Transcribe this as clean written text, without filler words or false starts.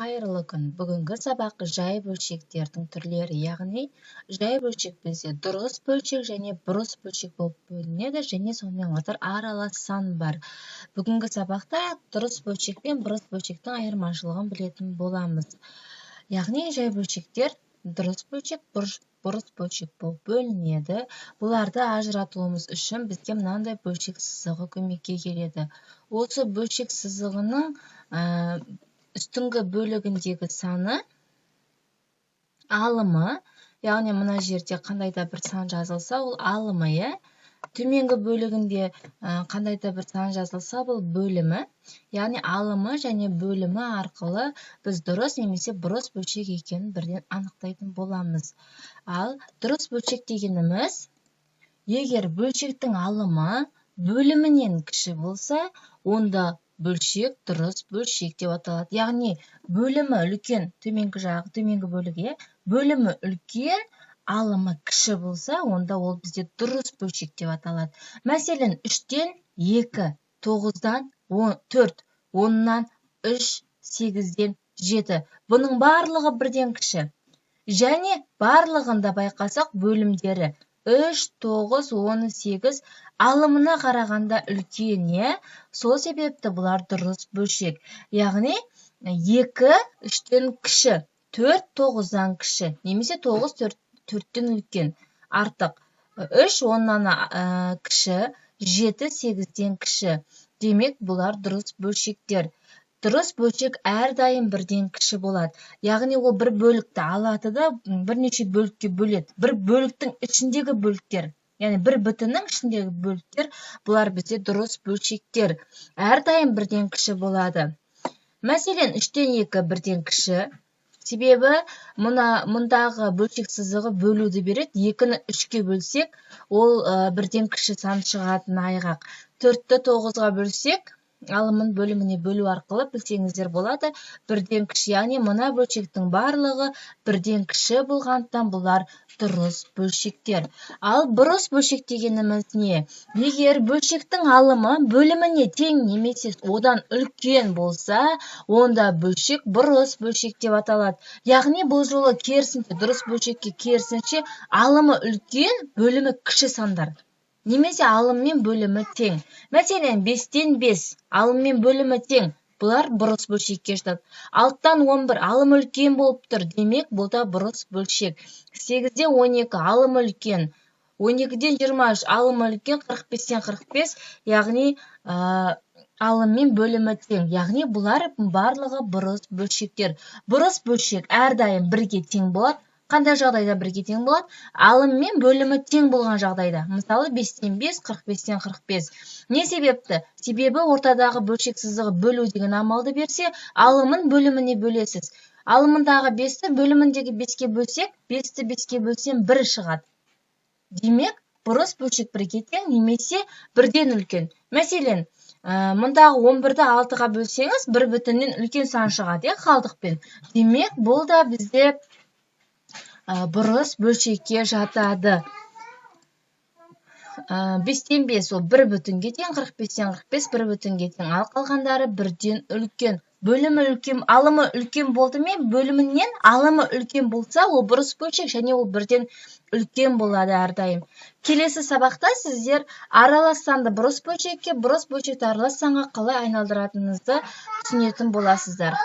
Қайырлы күн. Бүгінгі сабақ жай бөлшектердің түрлері, яғни жай бөлшек бізде дұрыс бөлшек және бұрыс бөлшек болып бөлінеді, және сонымен қатар аралас сан бар. Бүгінгі сабақта дұрыс бөлшек пен бұрыс бөлшектің айырмашылығын білетін боламыз. Яғни жай бөлшектер дұрыс бөлшек, бұрыс бөлшек болып бөлінеді. Бұларды ажыратуымыз үшін бізге мынандай бөлшек сызығы көмекке келеді. Осы бөлшек сызығының үстіңгі бөлігіндегі саны алымы, яғни мына жерде қандай да бір сан жазылса, ол алымы, төменгі бөлігінде қандай да бір сан жазылса, бұл бөлімі, яғни алымы және бөлімі арқылы біз дұрыс немесе бұрыс бөлшек екенін бірден анықтайтын боламыз. Ал дұрыс бөлшек дегеніміз, егер бөлшектің алымы бөлімінен кіші болса, онда бөлшек дұрыс бөлшек деп аталады. Яғни бөлімі үлкен, төменгі бөлігі, бөлімі үлкен, алымы кіші болса, онда ол бізде дұрыс бөлшек деп аталады. Мәселен, 3-тен 2, 9-дан 4, 10-нан 3, 8-ден 7. Бұның барлығы бірден кіші. Және барлығында байқасақ бөлімдері 3, 9, 18 алымына қарағанда үлкен, сол себепті бұлар дұрыс бөлшек. Яғни 2 3-тен кіші, 4 9-дан кіші, немесе 9 4-тен үлкен, артық. 3 10-нан кіші, 7 8-ден кіші. Демек, бұлар дұрыс бөлшектер. Дұрыс бөлшек әрдайым бірден кіші болады. Яғни ол бір бөлікті алады да бірнеше бөлікке бөледі. Бір бөліктің ішіндегі бөліктер, яғни бір бүтіннің ішіндегі бөліктер, бұлар бізде дұрыс бөлшектер. Әрдайым бірден кіші болады. Мәселен, 3-тен 2 бірден кіші. Себебі мұндағы бөлшек сызығы бөлуді береді. 2-ні 3-ке бөлсек, ол бірден кіші сан шығатын айғақ. 4-ті 9-ға бөлсек, алымын бөліміне бөлу арқылы білсеңіздер болады, бірден кіші. Яғни мына бөлшектің барлығы бірден кіші болғандықтан бұлар дұрыс бөлшектер. Ал бұрыс бөлшек дегеніміз не? Егер бөлшектің алымы бөліміне тең немесе одан үлкен болса, онда бөлшек бұрыс бөлшек деп аталады. Яғни бұл жолы керісінше, дұрыс бөлшекке керісінше алымы үлкен, бөлімі кіші сандар. Немесе алыммен бөлімі тең. Мәселен, 5-тен 5, алыммен бөлімі тең. Бұлар бұрыс бөлшекке жатады. 6-тан 11, алымы үлкен болып тұр. Демек, бұл да бұрыс бөлшек. 8-ден 12, алымы үлкен. 12-ден 23, алымы үлкен. 45-тен 45, яғни алыммен бөлімі тең. Яғни, бұлар барлығы бұрыс бөлшектер. Бұрыс бөлшек әрдайым бірге тең болады. Қандай жағдайда бірге тең болады? Алым мен бөлімі тең болған жағдайда. Мысалы, 5-тен 5, 45-тен 45. Не себепті? Себебі ортадағы бөлшек сызығы бөлу деген амалды берсе, алымын бөліміне бөлесіз. Алымындағы 5-ті бөліміндегі 5-ке бөлсек, 5-ті 5-ке бөлсем 1 шығады. Демек, бұрыс бөлшек бірге тең, немесе бірден үлкен. Мәселен, мұндағы 11-ді 6-ға бөлсеңіз, 1 бүтіннен үлкен сан шығады, қалдықпен. Демек, бұл да бізде бұрыс бөлшекке жатады. 5-тен 5 ол 1 бүтінге тең, 45-тен 45 1 бүтінге тең. Ал қалғандары бірден үлкен. Бөлімі үлкен, алымы үлкен болды мен, бөлімінен алымы үлкен болса, ол бұрыс бөлшек және ол бірден үлкен болады әрдайым. Келесі сабақта сіздер аралас санды бұрыс бөлшекке, бұрыс бөлшекті аралас санға қалай айналдыратыныңызды түсінетін боласыздар.